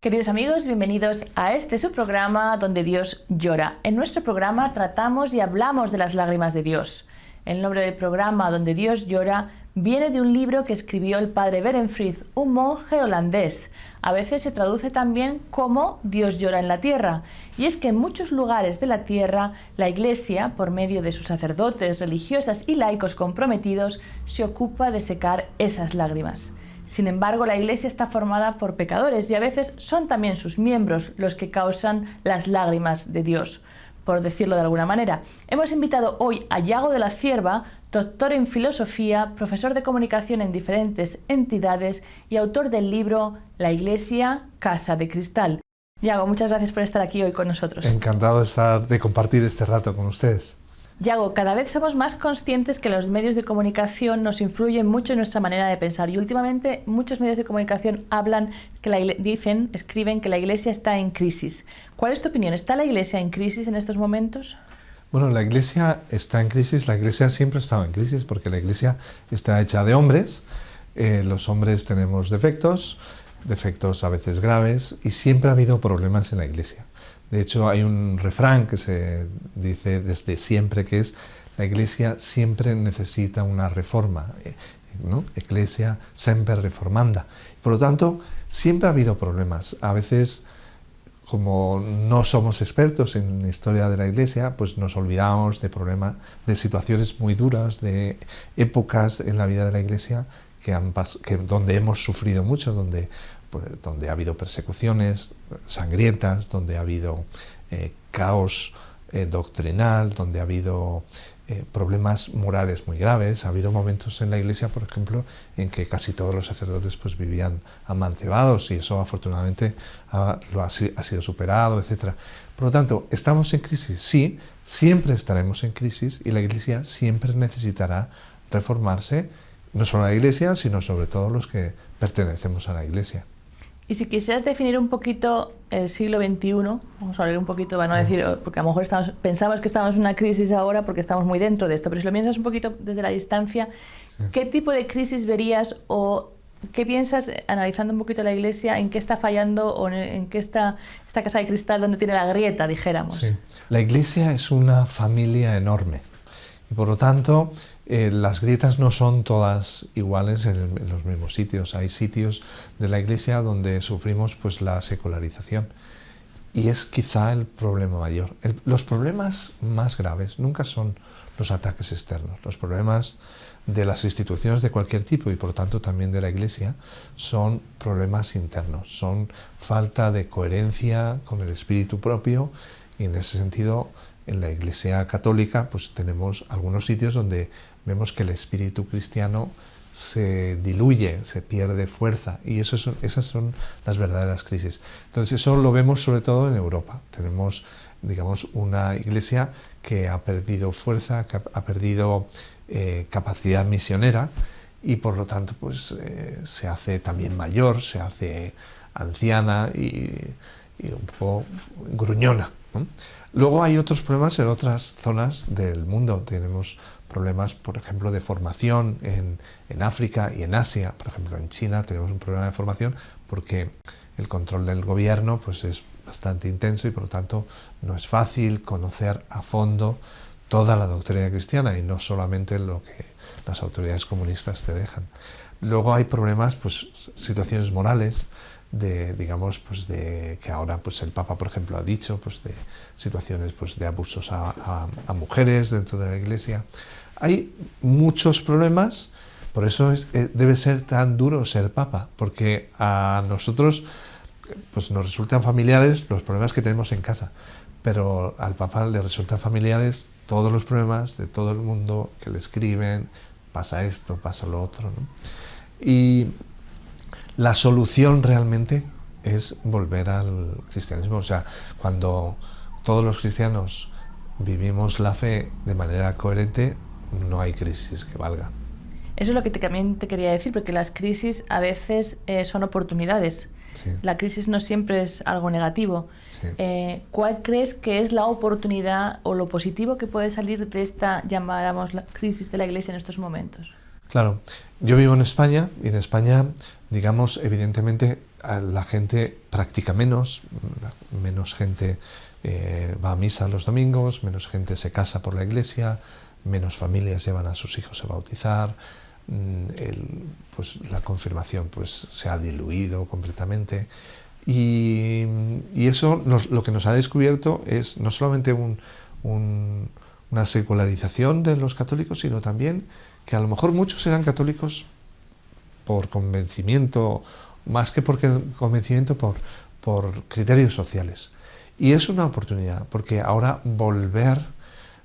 Queridos amigos, bienvenidos a este su programa donde Dios llora. En nuestro programa tratamos y hablamos de las lágrimas de Dios. El nombre del programa Donde Dios llora viene de un libro que escribió el padre Berenfried, un monje holandés. A veces se traduce también como Dios llora en la tierra. Y es que en muchos lugares de la tierra, la Iglesia, por medio de sus sacerdotes, religiosas y laicos comprometidos, se ocupa de secar esas lágrimas. Sin embargo, la Iglesia está formada por pecadores y a veces son también sus miembros los que causan las lágrimas de Dios, por decirlo de alguna manera. Hemos invitado hoy a Yago de la Cierva, doctor en filosofía, profesor de comunicación en diferentes entidades y autor del libro La Iglesia, Casa de Cristal. Yago, muchas gracias por estar aquí hoy con nosotros. Encantado de compartir este rato con ustedes. Yago, cada vez somos más conscientes que los medios de comunicación nos influyen mucho en nuestra manera de pensar y últimamente muchos medios de comunicación escriben que la Iglesia está en crisis. ¿Cuál es tu opinión? ¿Está la Iglesia en crisis en estos momentos? Bueno, la Iglesia está en crisis, la Iglesia siempre ha estado en crisis porque la Iglesia está hecha de hombres, los hombres tenemos defectos a veces graves y siempre ha habido problemas en la Iglesia. De hecho, hay un refrán que se dice desde siempre que es la Iglesia siempre necesita una reforma, ¿no? Ecclesia semper reformanda. Por lo tanto, siempre ha habido problemas. A veces, como no somos expertos en la historia de la Iglesia, pues nos olvidamos de problemas, de situaciones muy duras, de épocas en la vida de la Iglesia donde hemos sufrido mucho, donde ha habido persecuciones sangrientas, donde ha habido caos doctrinal, donde ha habido problemas morales muy graves. Ha habido momentos en la Iglesia, por ejemplo, en que casi todos los sacerdotes pues, vivían amancebados y eso afortunadamente ha sido superado, etc. Por lo tanto, ¿estamos en crisis? Sí, siempre estaremos en crisis y la Iglesia siempre necesitará reformarse, no solo la Iglesia, sino sobre todo los que pertenecemos a la Iglesia. Y si quisieras definir un poquito el siglo XXI, vamos a hablar un poquito, para no decir, porque a lo mejor pensamos que estamos en una crisis ahora porque estamos muy dentro de esto, pero si lo piensas un poquito desde la distancia, sí. ¿Qué tipo de crisis verías o qué piensas, analizando un poquito la Iglesia, en qué está fallando o en qué está esta casa de cristal donde tiene la grieta, dijéramos? Sí. La Iglesia es una familia enorme y por lo tanto las grietas no son todas iguales en los mismos sitios. Hay sitios de la Iglesia donde sufrimos pues, la secularización y es quizá el problema mayor. Los problemas más graves nunca son los ataques externos. Los problemas de las instituciones de cualquier tipo y por lo tanto también de la Iglesia son problemas internos, son falta de coherencia con el espíritu propio y en ese sentido en la Iglesia católica pues tenemos algunos sitios donde vemos que el espíritu cristiano se diluye, se pierde fuerza y esas son las verdaderas crisis. Entonces eso lo vemos sobre todo en Europa. Tenemos, digamos, una Iglesia que ha perdido fuerza, que ha perdido capacidad misionera y por lo tanto pues, se hace también mayor, se hace anciana y un poco gruñona, ¿no? Luego hay otros problemas en otras zonas del mundo. Tenemos problemas, por ejemplo, de formación en África y en Asia. Por ejemplo, en China tenemos un problema de formación porque el control del gobierno pues, es bastante intenso y por lo tanto no es fácil conocer a fondo toda la doctrina cristiana y no solamente lo que las autoridades comunistas te dejan. Luego hay problemas, pues, situaciones morales, de que ahora pues el Papa, por ejemplo, ha dicho pues de situaciones pues de abusos a mujeres dentro de la Iglesia. Hay muchos problemas, por eso debe ser tan duro ser Papa, porque a nosotros pues nos resultan familiares los problemas que tenemos en casa, pero al Papa le resultan familiares todos los problemas de todo el mundo que le escriben, pasa esto, pasa lo otro, ¿no? Y la solución realmente es volver al cristianismo. O sea, cuando todos los cristianos vivimos la fe de manera coherente, no hay crisis que valga. Eso es lo que también te quería decir, porque las crisis a veces son oportunidades. Sí. La crisis no siempre es algo negativo. Sí. ¿Cuál crees que es la oportunidad o lo positivo que puede salir de esta, llamáramos, la crisis de la Iglesia en estos momentos? Claro, yo vivo en España y en España digamos, evidentemente la gente practica menos gente va a misa los domingos, menos gente se casa por la iglesia, menos familias llevan a sus hijos a bautizar, pues la confirmación pues se ha diluido completamente. Y eso lo que nos ha descubierto es no solamente una secularización de los católicos, sino también que a lo mejor muchos eran católicos por convencimiento, más que por convencimiento, por criterios sociales. Y es una oportunidad, porque ahora volver,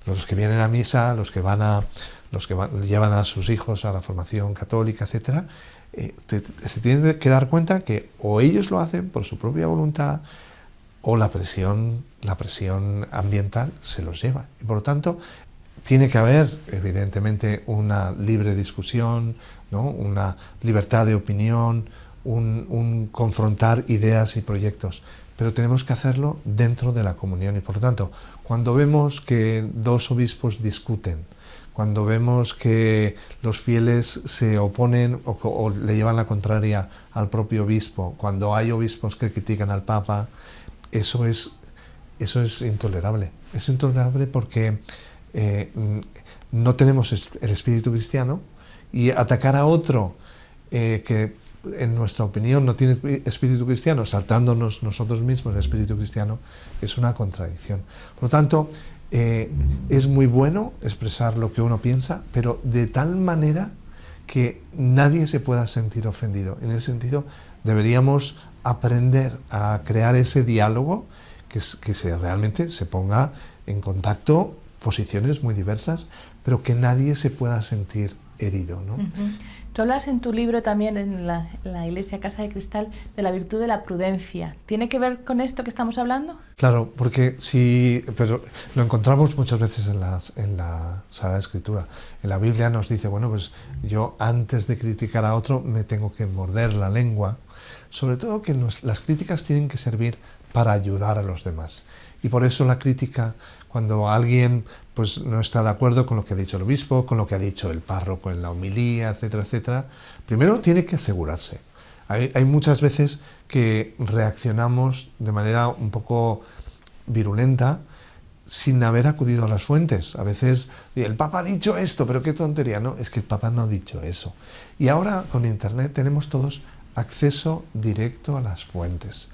los que vienen a misa, los que llevan a sus hijos a la formación católica, etc., se tienen que dar cuenta que o ellos lo hacen por su propia voluntad o la presión ambiental se los lleva. Y por lo tanto, tiene que haber, evidentemente, una libre discusión, ¿no? Una libertad de opinión, un confrontar ideas y proyectos, pero tenemos que hacerlo dentro de la comunión. Y por lo tanto, cuando vemos que dos obispos discuten, cuando vemos que los fieles se oponen o le llevan la contraria al propio obispo, cuando hay obispos que critican al Papa, eso es intolerable. Es intolerable porque no tenemos el espíritu cristiano, y atacar a otro que en nuestra opinión no tiene espíritu cristiano, saltándonos nosotros mismos el espíritu cristiano, es una contradicción. Por lo tanto, es muy bueno expresar lo que uno piensa, pero de tal manera que nadie se pueda sentir ofendido. En ese sentido, deberíamos aprender a crear ese diálogo que realmente se ponga en contacto posiciones muy diversas, pero que nadie se pueda sentir herido, ¿no? Tú hablas en tu libro también, en la Iglesia Casa de Cristal, de la virtud de la prudencia. ¿Tiene que ver con esto que estamos hablando? Claro, porque pero lo encontramos muchas veces en la Sagrada Escritura. En la Biblia nos dice, bueno, pues yo antes de criticar a otro me tengo que morder la lengua. Sobre todo que las críticas tienen que servir para ayudar a los demás. Y por eso la crítica, cuando alguien pues no está de acuerdo con lo que ha dicho el obispo, con lo que ha dicho el párroco en la homilía, etcétera, etcétera, primero tiene que asegurarse. Hay muchas veces que reaccionamos de manera un poco virulenta sin haber acudido a las fuentes. A veces el Papa ha dicho esto, pero qué tontería. No, es que el Papa no ha dicho eso. Y ahora con Internet tenemos todos acceso directo a las fuentes.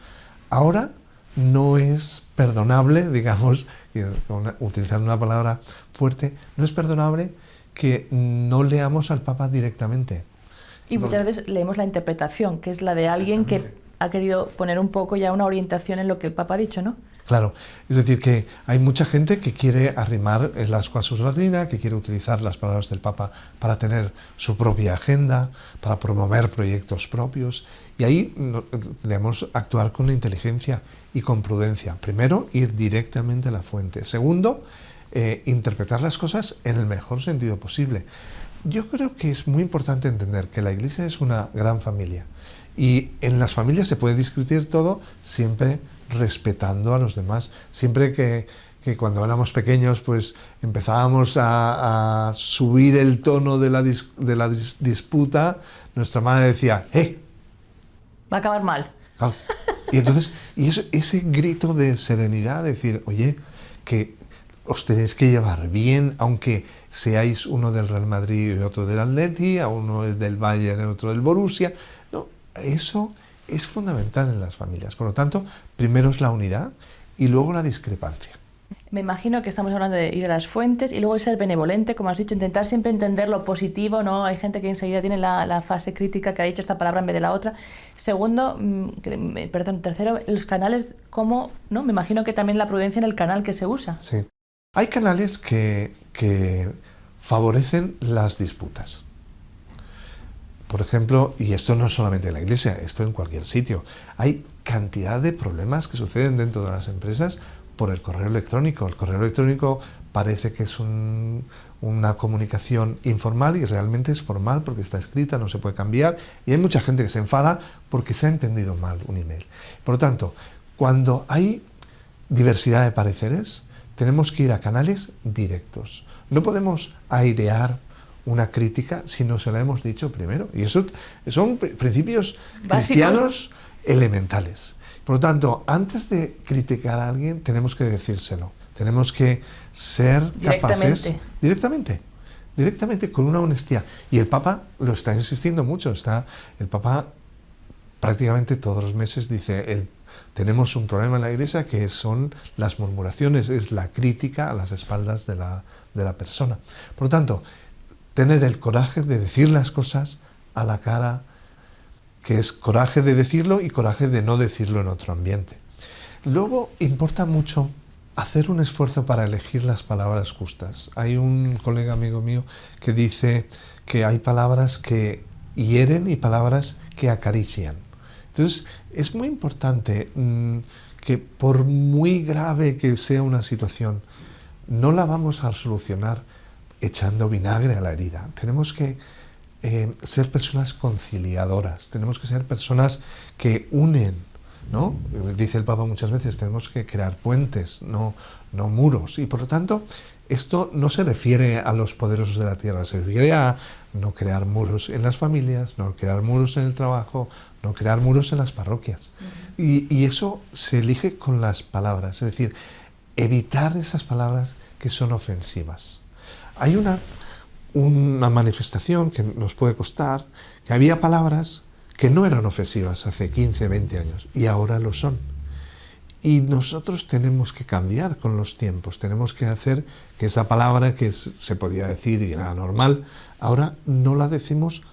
Ahora no es perdonable, digamos, utilizando una palabra fuerte, no es perdonable que no leamos al Papa directamente. Y muchas veces leemos la interpretación, que es la de alguien que ha querido poner un poco ya una orientación en lo que el Papa ha dicho, ¿no? Claro, es decir, que hay mucha gente que quiere arrimar el ascua a su sardina, que quiere utilizar las palabras del Papa para tener su propia agenda, para promover proyectos propios, y ahí debemos actuar con inteligencia y con prudencia. Primero, ir directamente a la fuente. Segundo, interpretar las cosas en el mejor sentido posible. Yo creo que es muy importante entender que la Iglesia es una gran familia, y en las familias se puede discutir todo siempre respetando a los demás. Siempre que cuando éramos pequeños pues empezábamos a subir el tono de la disputa, nuestra madre decía va a acabar mal. Claro. Y entonces ese grito de serenidad, de decir, oye, que os tenéis que llevar bien, aunque seáis uno del Real Madrid y otro del Atleti, a uno del Bayern y otro del Borussia. No, eso es fundamental en las familias. Por lo tanto, primero es la unidad y luego la discrepancia. Me imagino que estamos hablando de ir a las fuentes y luego ser benevolente, como has dicho, intentar siempre entender lo positivo, ¿no? Hay gente que enseguida tiene la fase crítica, que ha dicho esta palabra en vez de la otra. Tercero, los canales, ¿cómo? ¿No? Me imagino que también la prudencia en el canal que se usa. Sí. Hay canales que favorecen las disputas. Por ejemplo, y esto no es solamente en la Iglesia, esto en cualquier sitio, hay cantidad de problemas que suceden dentro de las empresas por el correo electrónico. El correo electrónico parece que es una comunicación informal y realmente es formal porque está escrita, no se puede cambiar, y hay mucha gente que se enfada porque se ha entendido mal un email. Por lo tanto, cuando hay diversidad de pareceres, tenemos que ir a canales directos. No podemos airear una crítica si no se la hemos dicho primero. Y eso son principios básicos, cristianos elementales. Por lo tanto, antes de criticar a alguien, tenemos que decírselo. Tenemos que ser capaces... Directamente, con una honestidad. Y el Papa lo está insistiendo mucho. El Papa prácticamente todos los meses dice, tenemos un problema en la Iglesia que son las murmuraciones, es la crítica a las espaldas de la persona. Por lo tanto, tener el coraje de decir las cosas a la cara, que es coraje de decirlo y coraje de no decirlo en otro ambiente. Luego importa mucho hacer un esfuerzo para elegir las palabras justas. Hay un colega amigo mío que dice que hay palabras que hieren y palabras que acarician. Entonces, es muy importante que por muy grave que sea una situación, no la vamos a solucionar echando vinagre a la herida. Tenemos que ser personas conciliadoras, tenemos que ser personas que unen, ¿no? Dice el Papa muchas veces, tenemos que crear puentes, no muros. Y por lo tanto, esto no se refiere a los poderosos de la tierra, se refiere a no crear muros en las familias, no crear muros en el trabajo, no crear muros en las parroquias. Y eso se elige con las palabras, es decir, evitar esas palabras que son ofensivas. Hay una manifestación que nos puede costar, que había palabras que no eran ofensivas hace 15, 20 años y ahora lo son. Y nosotros tenemos que cambiar con los tiempos, tenemos que hacer que esa palabra que se podía decir y era normal, ahora no la decimos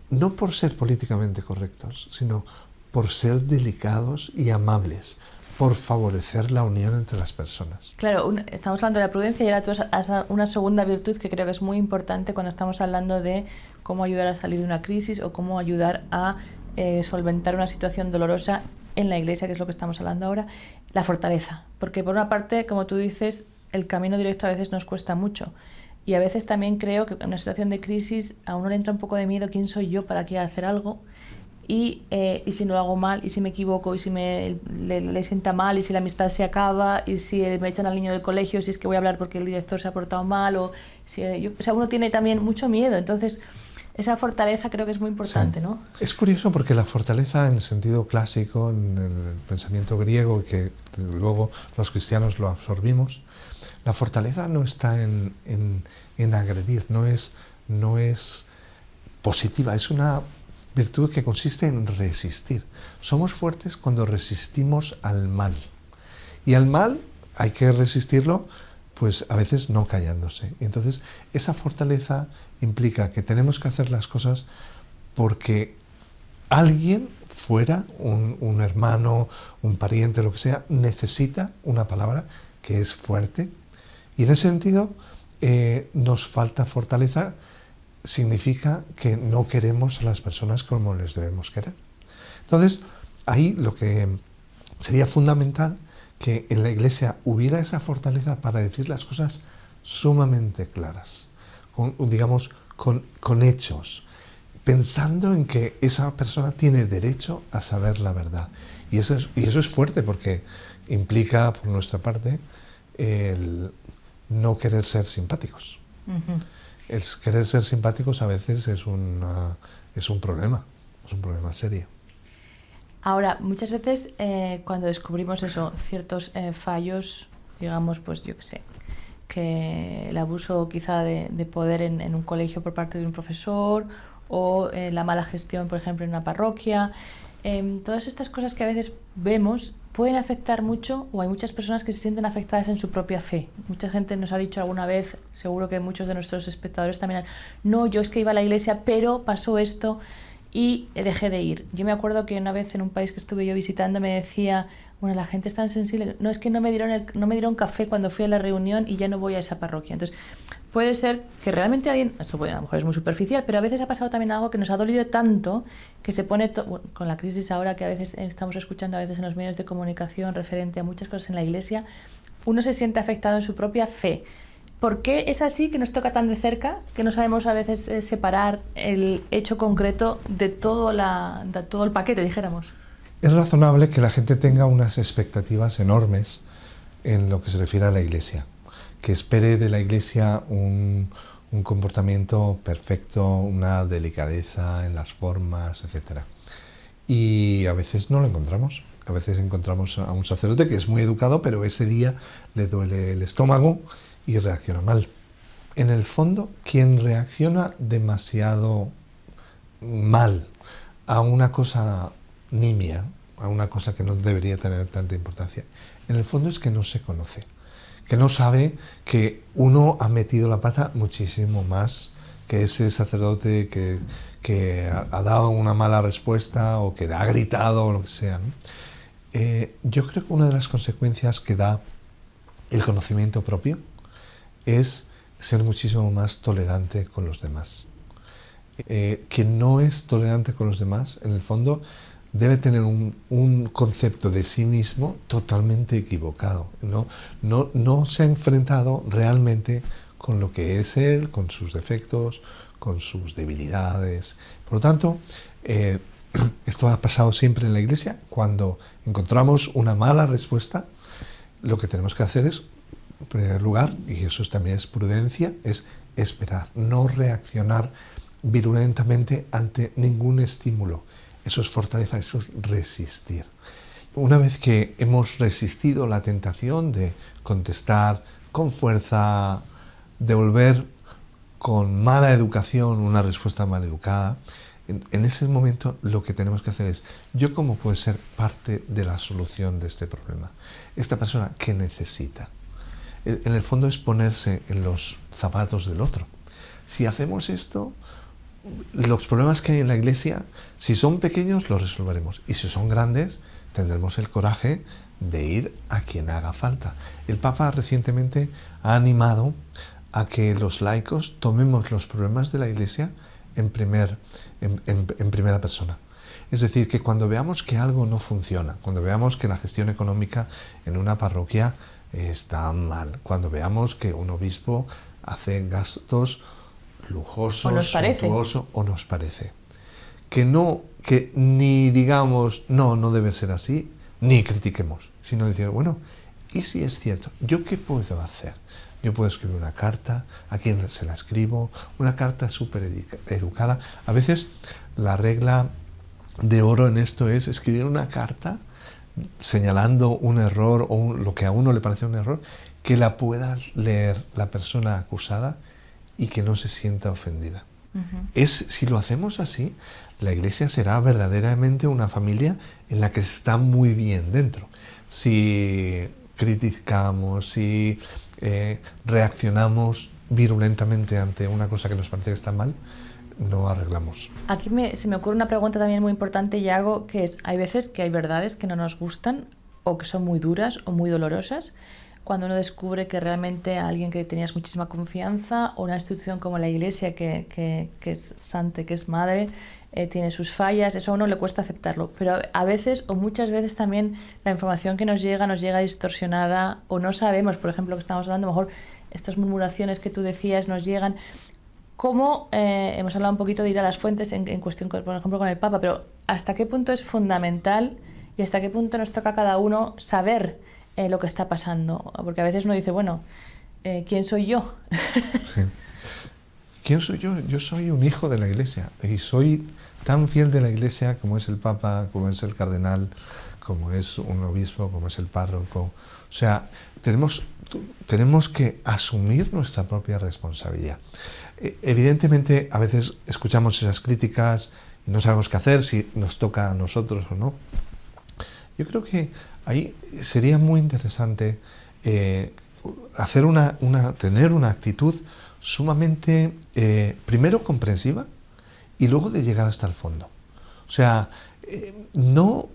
no por ser políticamente correctos, sino por ser delicados y amables, por favorecer la unión entre las personas. Claro, estamos hablando de la prudencia y ahora tú has una segunda virtud que creo que es muy importante cuando estamos hablando de cómo ayudar a salir de una crisis o cómo ayudar a solventar una situación dolorosa en la Iglesia, que es lo que estamos hablando ahora, la fortaleza. Porque por una parte, como tú dices, el camino directo a veces nos cuesta mucho. Y a veces también creo que en una situación de crisis a uno le entra un poco de miedo, ¿quién soy yo para que hacer algo? Y si no lo hago mal, y si me equivoco, y si le sienta mal, y si la amistad se acaba, y si me echan al niño del colegio, si es que voy a hablar porque el director se ha portado mal, o sea, uno tiene también mucho miedo. Entonces, esa fortaleza creo que es muy importante, sí, ¿no? Es curioso porque la fortaleza en el sentido clásico, en el pensamiento griego, y que luego los cristianos lo absorbimos, la fortaleza no está en agredir, no es positiva, es una virtud que consiste en resistir. Somos fuertes cuando resistimos al mal. Y al mal hay que resistirlo, pues a veces no callándose. Entonces, esa fortaleza implica que tenemos que hacer las cosas porque alguien fuera, un hermano, un pariente, lo que sea, necesita una palabra que es fuerte. Y en ese sentido, nos falta fortaleza. Significa que no queremos a las personas como les debemos querer. Entonces, ahí lo que sería fundamental que en la Iglesia hubiera esa fortaleza para decir las cosas sumamente claras, con hechos, pensando en que esa persona tiene derecho a saber la verdad. Y eso es fuerte porque implica, por nuestra parte, el no querer ser simpáticos. Uh-huh. El querer ser simpáticos a veces es un problema serio. Ahora, muchas veces cuando descubrimos ciertos fallos, digamos, pues yo qué sé, que el abuso quizá de poder en un colegio por parte de un profesor o la mala gestión, por ejemplo, en una parroquia, todas estas cosas que a veces vemos pueden afectar mucho, o hay muchas personas que se sienten afectadas en su propia fe. Mucha gente nos ha dicho alguna vez, seguro que muchos de nuestros espectadores también, no, yo es que iba a la iglesia, pero pasó esto y dejé de ir. Yo me acuerdo que una vez en un país que estuve yo visitando me decía, bueno, la gente es tan sensible, no, es que no me dieron café cuando fui a la reunión y ya no voy a esa parroquia. Entonces, puede ser que realmente alguien, eso a lo mejor es muy superficial, pero a veces ha pasado también algo que nos ha dolido tanto que se pone, con la crisis ahora que a veces estamos escuchando a veces en los medios de comunicación referente a muchas cosas en la Iglesia, uno se siente afectado en su propia fe. ¿Por qué es así que nos toca tan de cerca que no sabemos a veces separar el hecho concreto de todo el paquete, dijéramos? Es razonable que la gente tenga unas expectativas enormes en lo que se refiere a la Iglesia, que espere de la Iglesia un un comportamiento perfecto, una delicadeza en las formas, etc. Y a veces no lo encontramos. A veces encontramos a un sacerdote que es muy educado, pero ese día le duele el estómago y reacciona mal. En el fondo, quien reacciona demasiado mal a una cosa nimia, a una cosa que no debería tener tanta importancia, en el fondo es que no se conoce, que no sabe que uno ha metido la pata muchísimo más que ese sacerdote que ha dado una mala respuesta o que ha gritado o lo que sea, ¿no? Yo creo que una de las consecuencias que da el conocimiento propio es ser muchísimo más tolerante con los demás. Quien no es tolerante con los demás, en el fondo, debe tener un concepto de sí mismo totalmente equivocado. No se ha enfrentado realmente con lo que es él, con sus defectos, con sus debilidades. Por lo tanto, esto ha pasado siempre en la Iglesia. Cuando encontramos una mala respuesta, lo que tenemos que hacer es, en primer lugar, y eso también es prudencia, es esperar, no reaccionar virulentamente ante ningún estímulo. Eso es fortaleza, eso es resistir. Una vez que hemos resistido la tentación de contestar con fuerza, devolver con mala educación una respuesta mal educada, en ese momento lo que tenemos que hacer es, ¿yo cómo puedo ser parte de la solución de este problema? Esta persona, ¿qué necesita? En el fondo es ponerse en los zapatos del otro. Si hacemos esto, los problemas que hay en la Iglesia, si son pequeños, los resolveremos. Y si son grandes, tendremos el coraje de ir a quien haga falta. El Papa recientemente ha animado a que los laicos tomemos los problemas de la Iglesia en primera persona. Es decir, que cuando veamos que algo no funciona, cuando veamos que la gestión económica en una parroquia está mal, cuando veamos que un obispo hace gastos lujosos, suntuosos, o nos parece, que ni digamos no debe ser así, ni critiquemos, sino decir, bueno, ¿y si es cierto? ¿Yo qué puedo hacer? Yo puedo escribir una carta, ¿a quién se la escribo? Una carta súper educada. A veces la regla de oro en esto es escribir una carta señalando un error o lo que a uno le parece un error, que la pueda leer la persona acusada y que no se sienta ofendida. Si lo hacemos así, la Iglesia será verdaderamente una familia en la que se está muy bien dentro. Si criticamos, si reaccionamos virulentamente ante una cosa que nos parece que está mal, no arreglamos. Aquí se me ocurre una pregunta también muy importante, Yago, que es, hay veces que hay verdades que no nos gustan o que son muy duras o muy dolorosas, cuando uno descubre que realmente alguien que tenías muchísima confianza o una institución como la Iglesia, que es santa, que es madre, tiene sus fallas, eso a uno le cuesta aceptarlo. Pero a veces o muchas veces también la información que nos llega distorsionada o no sabemos, por ejemplo, que estamos hablando, a lo mejor estas murmuraciones que tú decías nos llegan. ¿Cómo, hemos hablado un poquito de ir a las fuentes en cuestión, por ejemplo, con el Papa, pero hasta qué punto es fundamental y hasta qué punto nos toca a cada uno saber lo que está pasando? Porque a veces uno dice, bueno, ¿quién soy yo? Sí. ¿Quién soy yo? Yo soy un hijo de la Iglesia y soy tan fiel de la Iglesia como es el Papa, como es el cardenal, como es un obispo, como es el párroco. O sea, tenemos que asumir nuestra propia responsabilidad. Evidentemente, a veces escuchamos esas críticas y no sabemos qué hacer, si nos toca a nosotros o no. Yo creo que ahí sería muy interesante tener una actitud sumamente, primero comprensiva y luego de llegar hasta el fondo. O sea, no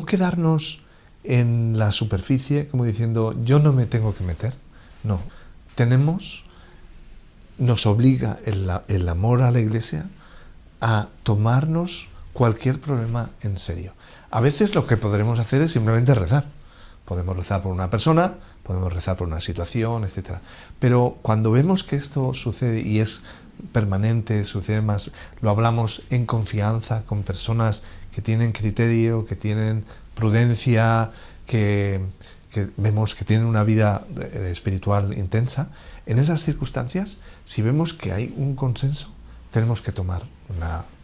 quedarnos en la superficie como diciendo yo no me tengo que meter. No, nos obliga el amor a la Iglesia a tomarnos cualquier problema en serio. A veces lo que podremos hacer es simplemente rezar. Podemos rezar por una persona, podemos rezar por una situación, etc. Pero cuando vemos que esto sucede y es permanente, sucede más, lo hablamos en confianza con personas que tienen criterio, que tienen prudencia, que que vemos que tienen una vida espiritual intensa, en esas circunstancias, si vemos que hay un consenso, tenemos que tomar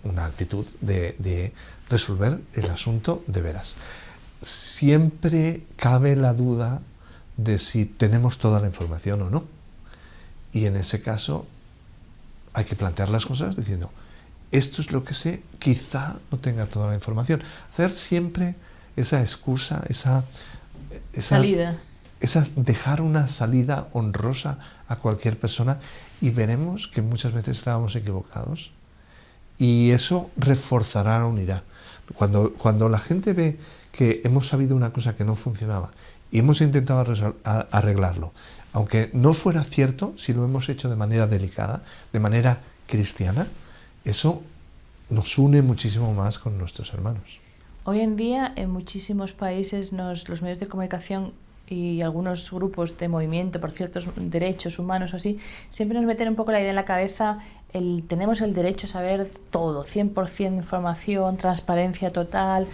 una actitud de resolver el asunto de veras. Siempre cabe la duda de si tenemos toda la información o no. Y en ese caso hay que plantear las cosas diciendo, esto es lo que sé, quizá no tenga toda la información. Hacer siempre esa excusa, esa salida. Dejar una salida honrosa a cualquier persona, y veremos que muchas veces estábamos equivocados. Y eso reforzará la unidad. Cuando la gente ve que hemos sabido una cosa que no funcionaba y hemos intentado arreglarlo, aunque no fuera cierto, si lo hemos hecho de manera delicada, de manera cristiana, eso nos une muchísimo más con nuestros hermanos. Hoy en día, en muchísimos países, los medios de comunicación y algunos grupos de movimiento por ciertos derechos humanos o así, siempre nos meten un poco la idea en la cabeza, tenemos el derecho a saber todo, 100% información, transparencia total.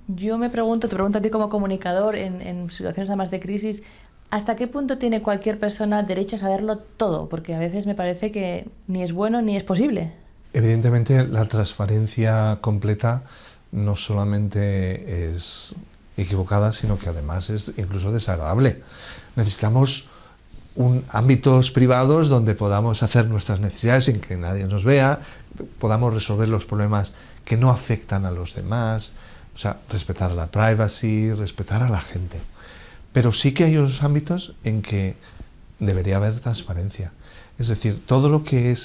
Yo te pregunto a ti como comunicador en situaciones además de crisis, ¿hasta qué punto tiene cualquier persona derecho a saberlo todo? Porque a veces me parece que ni es bueno ni es posible. Evidentemente, la transparencia completa no solamente es equivocada, sino que además es incluso desagradable. Necesitamos ámbitos privados donde podamos hacer nuestras necesidades sin que nadie nos vea, podamos resolver los problemas que no afectan a los demás, o sea, respetar la privacy, respetar a la gente. Pero sí que hay unos ámbitos en que debería haber transparencia. Es decir, todo lo que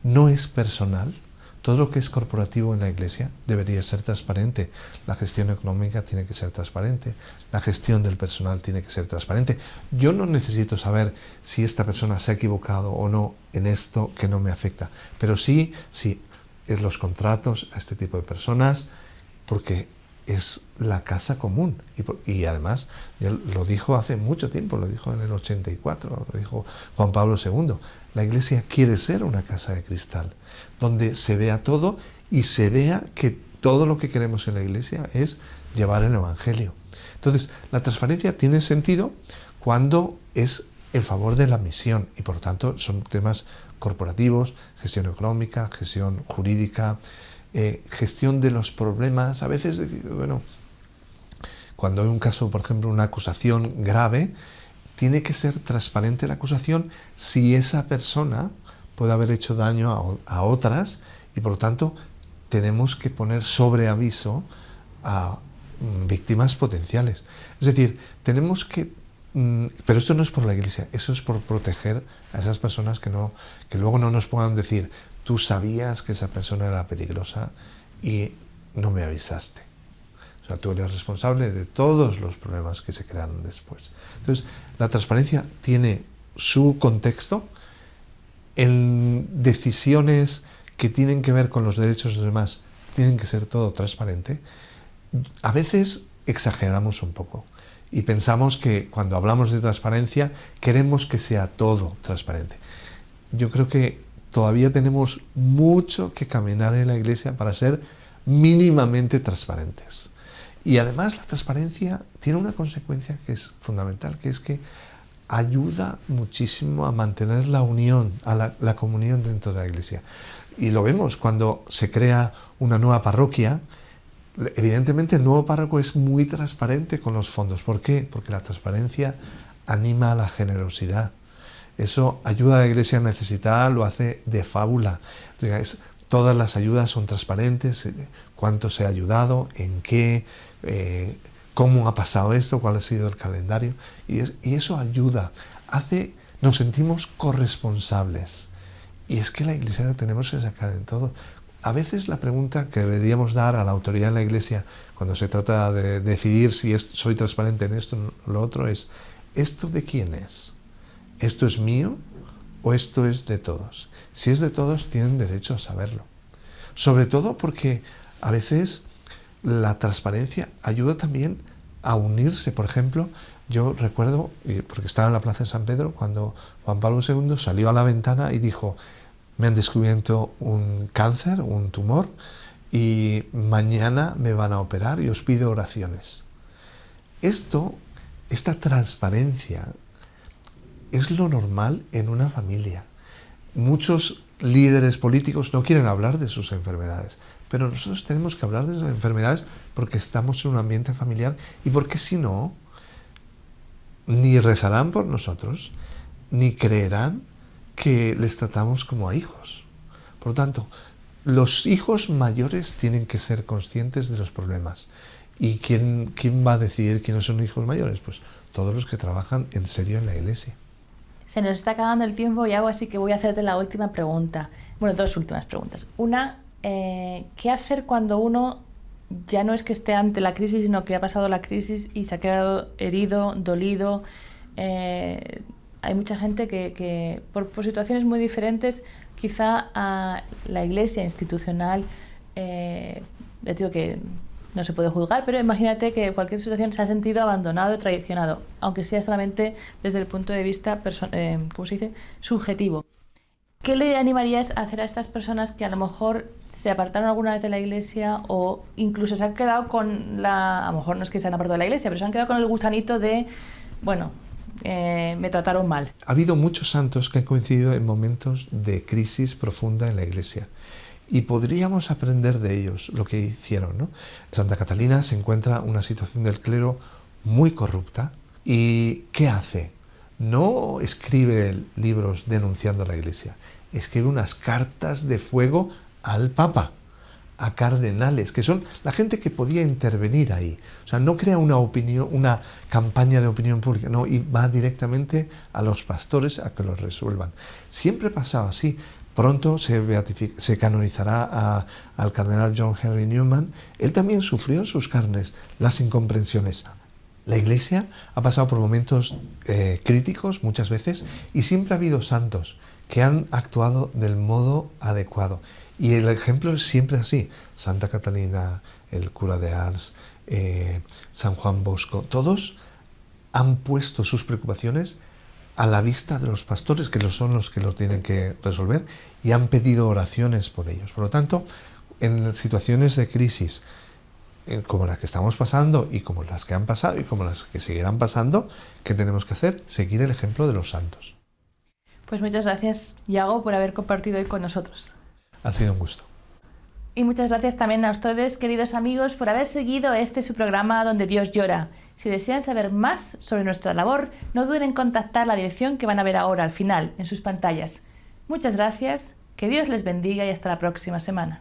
no es personal, todo lo que es corporativo en la Iglesia debería ser transparente. La gestión económica tiene que ser transparente, la gestión del personal tiene que ser transparente. Yo no necesito saber si esta persona se ha equivocado o no en esto que no me afecta, pero sí es los contratos a este tipo de personas, porque es la casa común. Y además, ya lo dijo hace mucho tiempo, lo dijo en el 84, lo dijo Juan Pablo II. La Iglesia quiere ser una casa de cristal, donde se vea todo y se vea que todo lo que queremos en la Iglesia es llevar el Evangelio. Entonces, la transparencia tiene sentido cuando es en favor de la misión, y por lo tanto son temas corporativos, gestión económica, gestión jurídica, gestión de los problemas. A veces, bueno, cuando hay un caso, por ejemplo, una acusación grave, tiene que ser transparente la acusación si esa persona puede haber hecho daño a otras, y por lo tanto tenemos que poner sobre aviso a víctimas potenciales. Es decir, tenemos que... Pero esto no es por la Iglesia, eso es por proteger a esas personas que luego no nos puedan decir, tú sabías que esa persona era peligrosa y no me avisaste. O sea, tú eres responsable de todos los problemas que se crearon después. Entonces, la transparencia tiene su contexto en decisiones que tienen que ver con los derechos de los demás, tienen que ser todo transparente. A veces exageramos un poco y pensamos que cuando hablamos de transparencia queremos que sea todo transparente. Yo creo que todavía tenemos mucho que caminar en la Iglesia para ser mínimamente transparentes. Y además la transparencia tiene una consecuencia que es fundamental, que es que ayuda muchísimo a mantener la unión, a la comunión dentro de la Iglesia. Y lo vemos cuando se crea una nueva parroquia. Evidentemente el nuevo párroco es muy transparente con los fondos. ¿Por qué? Porque la transparencia anima a la generosidad. Eso ayuda a la Iglesia necesitada, lo hace de fábula. Todas las ayudas son transparentes, cuánto se ha ayudado, en qué, cómo ha pasado esto, cuál ha sido el calendario. Y eso ayuda, nos sentimos corresponsables. Y es que la Iglesia la tenemos que sacar en todo. A veces la pregunta que deberíamos dar a la autoridad en la Iglesia cuando se trata de decidir si soy transparente en esto o lo otro es, ¿esto de quién es? ¿Esto es mío o esto es de todos? Si es de todos, tienen derecho a saberlo. Sobre todo porque a veces la transparencia ayuda también a unirse. Por ejemplo, yo recuerdo, porque estaba en la Plaza de San Pedro, cuando Juan Pablo II salió a la ventana y dijo, me han descubierto un cáncer, un tumor, y mañana me van a operar y os pido oraciones. Esto esta transparencia es lo normal en una familia. Muchos líderes políticos no quieren hablar de sus enfermedades, pero nosotros tenemos que hablar de sus enfermedades porque estamos en un ambiente familiar y porque si no, ni rezarán por nosotros, ni creerán que les tratamos como a hijos. Por lo tanto, los hijos mayores tienen que ser conscientes de los problemas. ¿Y quién va a decidir quiénes son hijos mayores? Pues todos los que trabajan en serio en la iglesia. Se nos está acabando el tiempo, Yago, así que voy a hacerte la última pregunta. Bueno, dos últimas preguntas. Una, ¿qué hacer cuando uno ya no es que esté ante la crisis, sino que ha pasado la crisis y se ha quedado herido, dolido? Hay mucha gente que por situaciones muy diferentes, quizá a la iglesia institucional, les digo que no se puede juzgar, pero imagínate que cualquier situación se ha sentido abandonado, traicionado, aunque sea solamente desde el punto de vista, ¿cómo se dice?, subjetivo. ¿Qué le animarías a hacer a estas personas que a lo mejor se apartaron alguna vez de la iglesia o incluso se han quedado con a lo mejor no es que se han apartado de la iglesia, pero se han quedado con el gusanito de, bueno, me trataron mal? Ha habido muchos santos que han coincidido en momentos de crisis profunda en la iglesia. Y podríamos aprender de ellos lo que hicieron, ¿no? Santa Catalina se encuentra en una situación del clero muy corrupta. ¿Y qué hace? No escribe libros denunciando a la iglesia, escribe unas cartas de fuego al Papa, a cardenales, que son la gente que podía intervenir ahí. O sea, no crea una campaña de opinión pública, no, y va directamente a los pastores a que lo resuelvan. Siempre pasaba así. Pronto se canonizará al cardenal John Henry Newman. Él también sufrió en sus carnes las incomprensiones. La Iglesia ha pasado por momentos críticos muchas veces y siempre ha habido santos que han actuado del modo adecuado. Y el ejemplo es siempre así. Santa Catalina, el cura de Ars, San Juan Bosco, todos han puesto sus preocupaciones a la vista de los pastores, que son los que lo tienen que resolver, y han pedido oraciones por ellos. Por lo tanto, en situaciones de crisis como las que estamos pasando y como las que han pasado y como las que seguirán pasando, ¿qué tenemos que hacer? Seguir el ejemplo de los santos. Pues muchas gracias, Yago, por haber compartido hoy con nosotros. Ha sido un gusto. Y muchas gracias también a ustedes, queridos amigos, por haber seguido su programa Donde Dios Llora. Si desean saber más sobre nuestra labor, no duden en contactar la dirección que van a ver ahora al final, en sus pantallas. Muchas gracias, que Dios les bendiga y hasta la próxima semana.